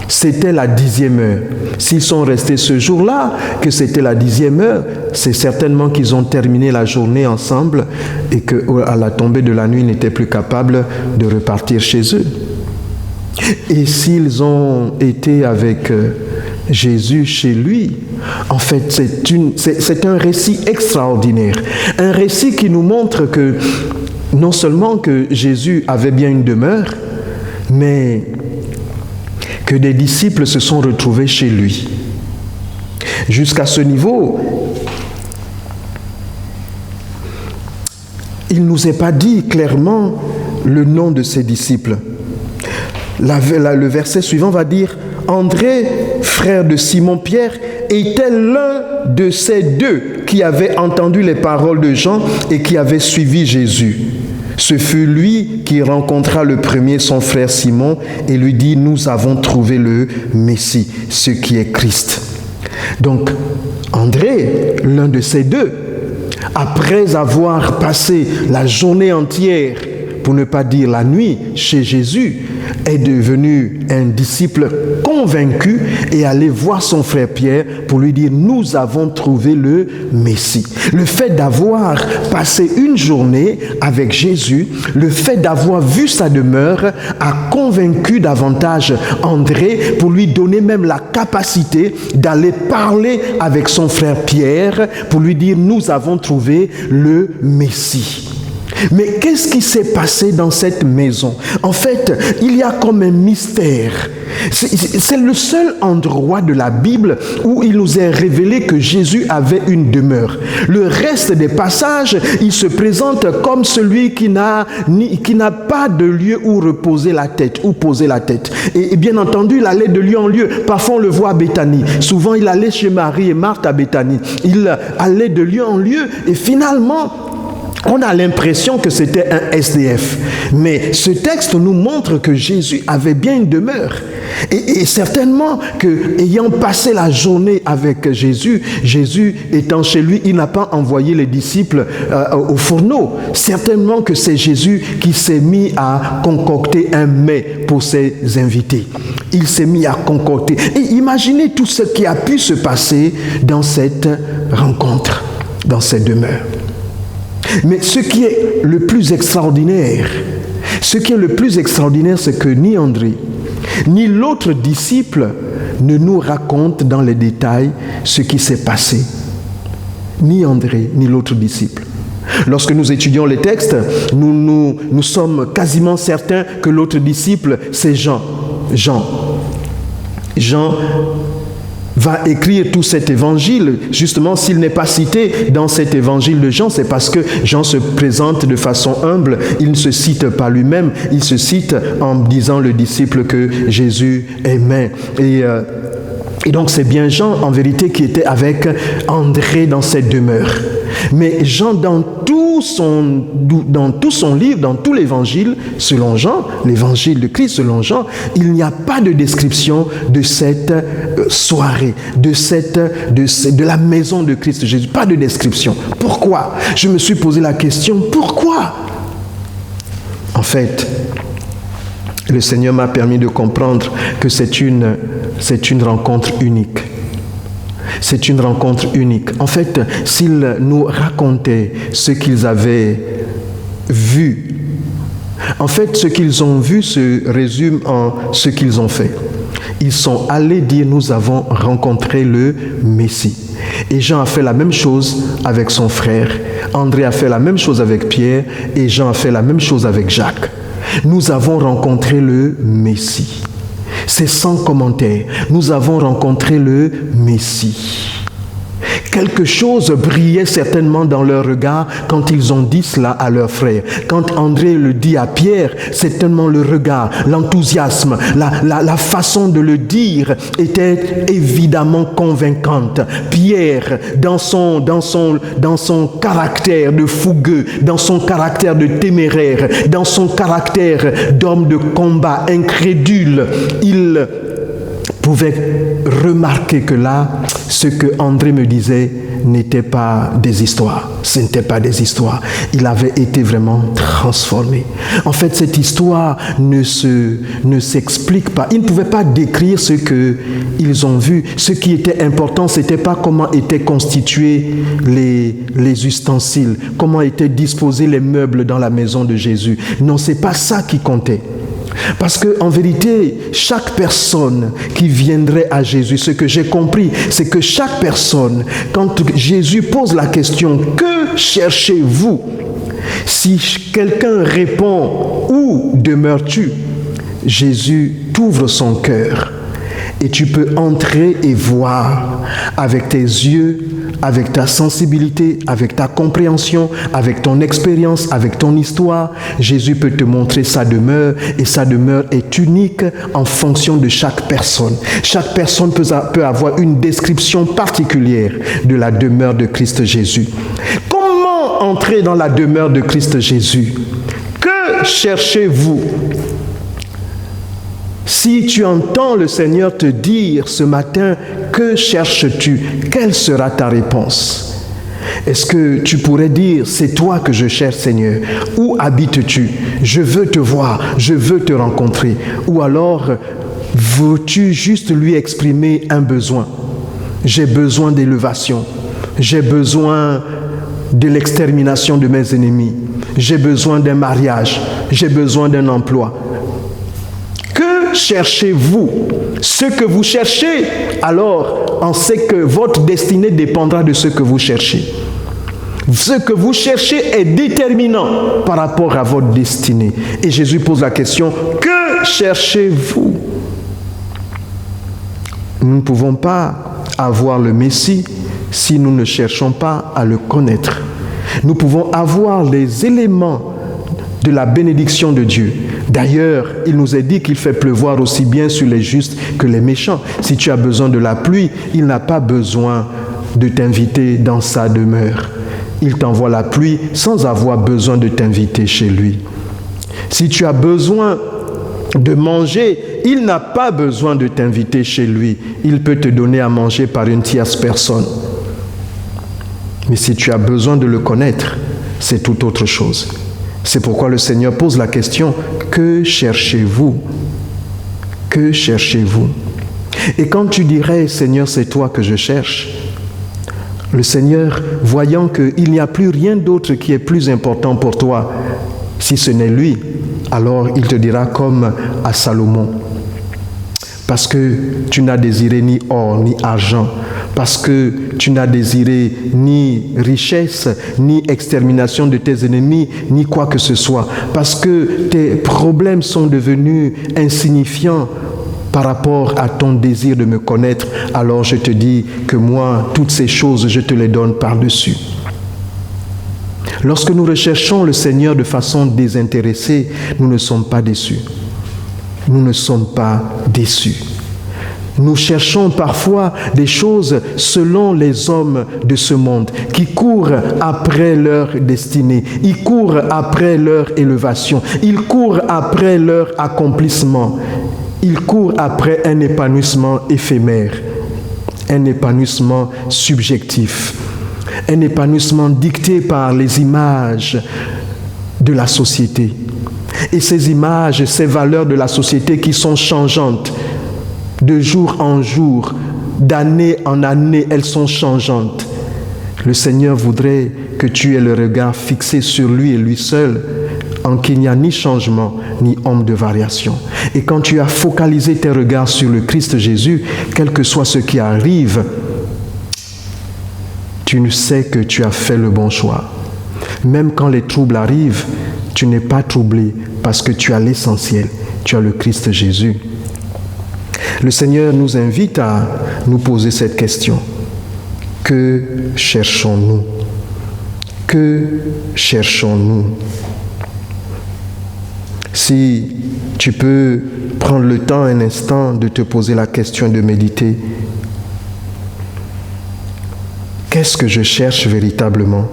c'était la 10e heure. S'ils sont restés ce jour-là, que c'était la 10e heure, c'est certainement qu'ils ont terminé la journée ensemble et qu'à la tombée de la nuit, ils n'étaient plus capables de repartir chez eux. Et s'ils ont été avec Jésus chez lui, en fait, c'est un récit extraordinaire. Un récit qui nous montre que non seulement que Jésus avait bien une demeure, mais que des disciples se sont retrouvés chez lui. Jusqu'à ce niveau, il ne nous est pas dit clairement le nom de ses disciples. Le verset suivant va dire « André, frère de Simon-Pierre, était l'un de ces deux qui avaient entendu les paroles de Jean et qui avaient suivi Jésus. Ce fut lui qui rencontra le premier son frère Simon et lui dit « Nous avons trouvé le Messie, ce qui est Christ. » Donc, André, l'un de ces deux, après avoir passé la journée entière, pour ne pas dire la nuit, chez Jésus, est devenu un disciple convaincu est allé voir son frère Pierre pour lui dire, nous avons trouvé le Messie. Le fait d'avoir passé une journée avec Jésus, le fait d'avoir vu sa demeure a convaincu davantage André pour lui donner même la capacité d'aller parler avec son frère Pierre pour lui dire, nous avons trouvé le Messie. Mais qu'est-ce qui s'est passé dans cette maison? En fait, il y a comme un mystère. C'est le seul endroit de la Bible où il nous est révélé que Jésus avait une demeure. Le reste des passages, il se présente comme celui qui n'a pas de lieu où reposer la tête, où poser la tête. Et bien entendu, il allait de lieu en lieu. Parfois, on le voit à Béthanie. Souvent, il allait chez Marie et Marthe à Béthanie. Il allait de lieu en lieu. Et finalement, on a l'impression que c'était un SDF. Mais ce texte nous montre que Jésus avait bien une demeure. Et certainement qu'ayant passé la journée avec Jésus, Jésus étant chez lui, il n'a pas envoyé les disciples au fourneau. Certainement que c'est Jésus qui s'est mis à concocter un mets pour ses invités. Il s'est mis à concocter. Et imaginez tout ce qui a pu se passer dans cette rencontre, dans cette demeure. Mais ce qui est le plus extraordinaire, c'est que ni André, ni l'autre disciple ne nous racontent dans les détails ce qui s'est passé. Ni André, ni l'autre disciple. Lorsque nous étudions les textes, nous sommes quasiment certains que l'autre disciple, c'est Jean. Jean va écrire tout cet évangile. Justement, s'il n'est pas cité dans cet évangile de Jean, c'est parce que Jean se présente de façon humble. Il ne se cite pas lui-même, il se cite en disant le disciple que Jésus aimait. Et donc c'est bien Jean en vérité qui était avec André dans cette demeure. Mais Jean, dans tout son livre, dans tout l'évangile, selon Jean, l'évangile de Christ selon Jean, il n'y a pas de description de cette soirée, de la maison de Christ Jésus. Pas de description. Pourquoi? Je me suis posé la question, pourquoi? En fait, le Seigneur m'a permis de comprendre que c'est une rencontre unique. C'est une rencontre unique. En fait, s'ils nous racontaient ce qu'ils avaient vu, en fait, ce qu'ils ont vu se résume en ce qu'ils ont fait. Ils sont allés dire, nous avons rencontré le Messie. Et Jean a fait la même chose avec son frère. André a fait la même chose avec Pierre. Et Jean a fait la même chose avec Jacques. Nous avons rencontré le Messie. C'est sans commentaire. Nous avons rencontré le Messie. Quelque chose brillait certainement dans leur regard quand ils ont dit cela à leur frère. Quand André le dit à Pierre, certainement le regard, l'enthousiasme, la façon de le dire était évidemment convaincante. Pierre, dans son caractère de fougueux, dans son caractère de téméraire, dans son caractère d'homme de combat incrédule, il pouvait remarquer que là, ce que André me disait n'était pas des histoires. Ce n'était pas des histoires. Il avait été vraiment transformé. En fait, cette histoire ne s'explique pas. Ils ne pouvaient pas décrire ce qu'ils ont vu. Ce qui était important, ce n'était pas comment étaient constitués les ustensiles, comment étaient disposés les meubles dans la maison de Jésus. Non, ce n'est pas ça qui comptait. Parce qu'en vérité, chaque personne qui viendrait à Jésus, ce que j'ai compris, c'est que chaque personne, quand Jésus pose la question « Que cherchez-vous ?» Si quelqu'un répond « Où demeures-tu ?» Jésus t'ouvre son cœur et tu peux entrer et voir avec tes yeux, avec ta sensibilité, avec ta compréhension, avec ton expérience, avec ton histoire. Jésus peut te montrer sa demeure et sa demeure est unique en fonction de chaque personne. Chaque personne peut avoir une description particulière de la demeure de Christ Jésus. Comment entrer dans la demeure de Christ Jésus? Que cherchez-vous? Si tu entends le Seigneur te dire ce matin, que cherches-tu? Quelle sera ta réponse? Est-ce que tu pourrais dire, c'est toi que je cherche, Seigneur? Où habites-tu? Je veux te voir, je veux te rencontrer. Ou alors, veux-tu juste lui exprimer un besoin? J'ai besoin d'élévation. J'ai besoin de l'extermination de mes ennemis. J'ai besoin d'un mariage. J'ai besoin d'un emploi. Que cherchez-vous? Ce que vous cherchez, alors on sait que votre destinée dépendra de ce que vous cherchez. Ce que vous cherchez est déterminant par rapport à votre destinée. Et Jésus pose la question, que cherchez-vous? Nous ne pouvons pas avoir le Messie si nous ne cherchons pas à le connaître. Nous pouvons avoir les éléments de la bénédiction de Dieu. D'ailleurs, il nous est dit qu'il fait pleuvoir aussi bien sur les justes que les méchants. Si tu as besoin de la pluie, il n'a pas besoin de t'inviter dans sa demeure. Il t'envoie la pluie sans avoir besoin de t'inviter chez lui. Si tu as besoin de manger, il n'a pas besoin de t'inviter chez lui. Il peut te donner à manger par une tierce personne. Mais si tu as besoin de le connaître, c'est tout autre chose. C'est pourquoi le Seigneur pose la question, que cherchez-vous? Que cherchez-vous? Et quand tu dirais, Seigneur, c'est toi que je cherche, le Seigneur, voyant qu'il n'y a plus rien d'autre qui est plus important pour toi, si ce n'est lui, alors il te dira comme à Salomon, parce que tu n'as désiré ni or ni argent, parce que tu n'as désiré ni richesse, ni extermination de tes ennemis, ni quoi que ce soit, parce que tes problèmes sont devenus insignifiants par rapport à ton désir de me connaître, alors je te dis que moi, toutes ces choses, je te les donne par-dessus. Lorsque nous recherchons le Seigneur de façon désintéressée, nous ne sommes pas déçus. Nous ne sommes pas déçus. Nous cherchons parfois des choses selon les hommes de ce monde qui courent après leur destinée, ils courent après leur élévation, ils courent après leur accomplissement, ils courent après un épanouissement éphémère, un épanouissement subjectif, un épanouissement dicté par les images de la société. Et ces images, ces valeurs de la société qui sont changeantes, de jour en jour, d'année en année, elles sont changeantes. Le Seigneur voudrait que tu aies le regard fixé sur lui et lui seul, en qu'il n'y a ni changement, ni ombre de variation. Et quand tu as focalisé tes regards sur le Christ Jésus, quel que soit ce qui arrive, tu sais que tu as fait le bon choix. Même quand les troubles arrivent, tu n'es pas troublé parce que tu as l'essentiel, tu as le Christ Jésus. Le Seigneur nous invite à nous poser cette question. Que cherchons-nous? Que cherchons-nous? Si tu peux prendre le temps un instant de te poser la question, de méditer. Qu'est-ce que je cherche véritablement?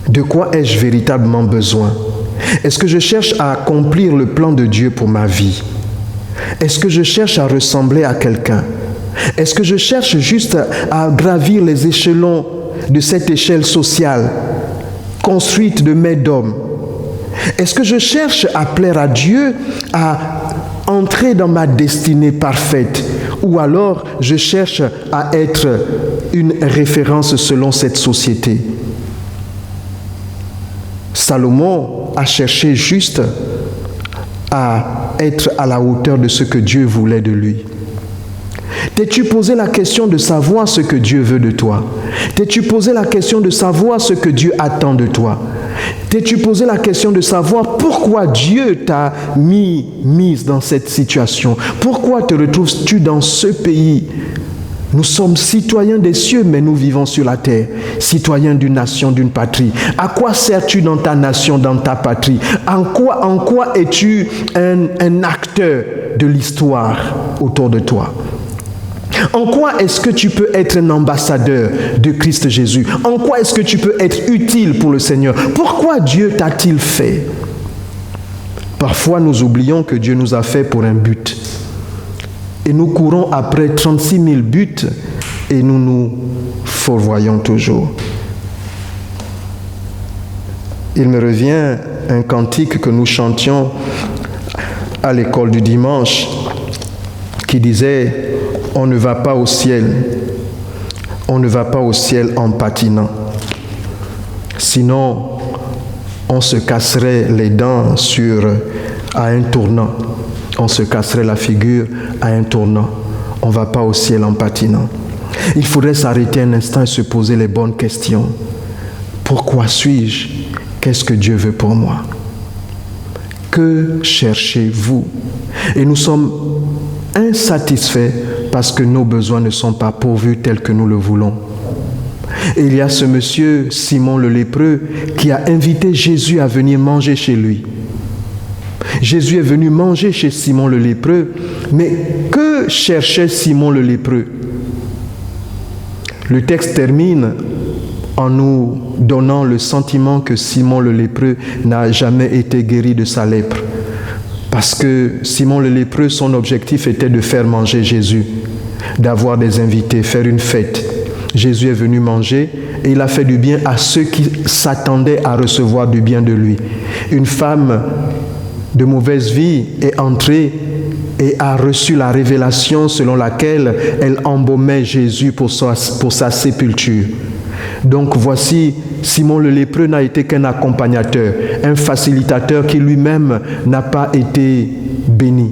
De quoi ai-je véritablement besoin? Est-ce que je cherche à accomplir le plan de Dieu pour ma vie? Est-ce que je cherche à ressembler à quelqu'un? Est-ce que je cherche juste à gravir les échelons de cette échelle sociale construite de mains d'hommes? Est-ce que je cherche à plaire à Dieu, à entrer dans ma destinée parfaite? Ou alors je cherche à être une référence selon cette société? Salomon a cherché juste à être à la hauteur de ce que Dieu voulait de lui. T'es-tu posé la question de savoir ce que Dieu veut de toi? T'es-tu posé la question de savoir ce que Dieu attend de toi? T'es-tu posé la question de savoir pourquoi Dieu t'a mise dans cette situation? Pourquoi te retrouves-tu dans ce pays? Nous sommes citoyens des cieux, mais nous vivons sur la terre, citoyens d'une nation, d'une patrie. À quoi sers-tu dans ta nation, dans ta patrie? En quoi es-tu un acteur de l'histoire autour de toi? En quoi est-ce que tu peux être un ambassadeur de Christ Jésus? En quoi est-ce que tu peux être utile pour le Seigneur? Pourquoi Dieu t'a-t-il fait? Parfois, nous oublions que Dieu nous a fait pour un but. Et nous courons après 36 000 buts et nous nous fourvoyons toujours. Il me revient un cantique que nous chantions à l'école du dimanche. qui disait « On ne va pas au ciel, on ne va pas au ciel en patinant. Sinon, on se casserait les dents à un tournant. On se casserait la figure à un tournant. On ne va pas au ciel en patinant. » Il faudrait s'arrêter un instant et se poser les bonnes questions. Pourquoi suis-je? Qu'est-ce que Dieu veut pour moi? Que cherchez-vous? Et nous sommes insatisfaits parce que nos besoins ne sont pas pourvus tels que nous le voulons. Et il y a ce monsieur, Simon le lépreux, qui a invité Jésus à venir manger chez lui. Jésus est venu manger chez Simon le lépreux, mais que cherchait Simon le lépreux? Le texte termine en nous donnant le sentiment que Simon le lépreux n'a jamais été guéri de sa lèpre. Parce que Simon le lépreux, son objectif était de faire manger Jésus, d'avoir des invités, faire une fête. Jésus est venu manger et il a fait du bien à ceux qui s'attendaient à recevoir du bien de lui. Une femme de mauvaise vie est entrée et a reçu la révélation selon laquelle elle embaumait Jésus pour sa sépulture. Donc voici, Simon le lépreux n'a été qu'un accompagnateur, un facilitateur qui lui-même n'a pas été béni.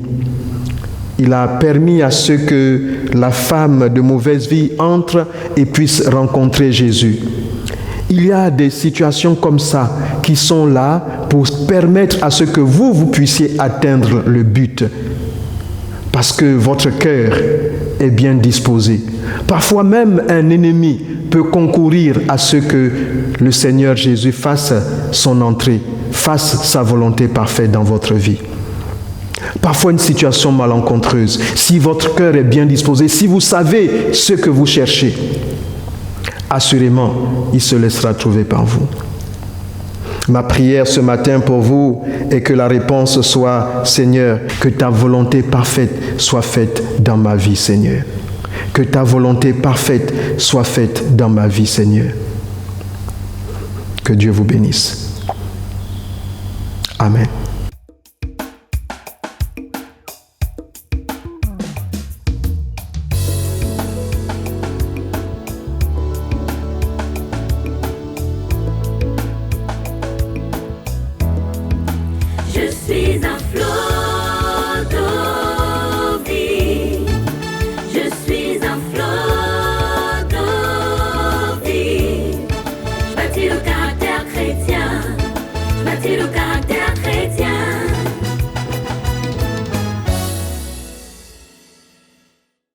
Il a permis à ce que la femme de mauvaise vie entre et puisse rencontrer Jésus. Il y a des situations comme ça qui sont là pour permettre à ce que vous puissiez atteindre le but. Parce que votre cœur est bien disposé. Parfois même un ennemi peut concourir à ce que le Seigneur Jésus fasse son entrée, fasse sa volonté parfaite dans votre vie. Parfois une situation malencontreuse. Si votre cœur est bien disposé, si vous savez ce que vous cherchez, assurément, il se laissera trouver par vous. Ma prière ce matin pour vous est que la réponse soit: Seigneur, que ta volonté parfaite soit faite dans ma vie, Seigneur. Que ta volonté parfaite soit faite dans ma vie, Seigneur. Que Dieu vous bénisse. Amen. Je suis un flot.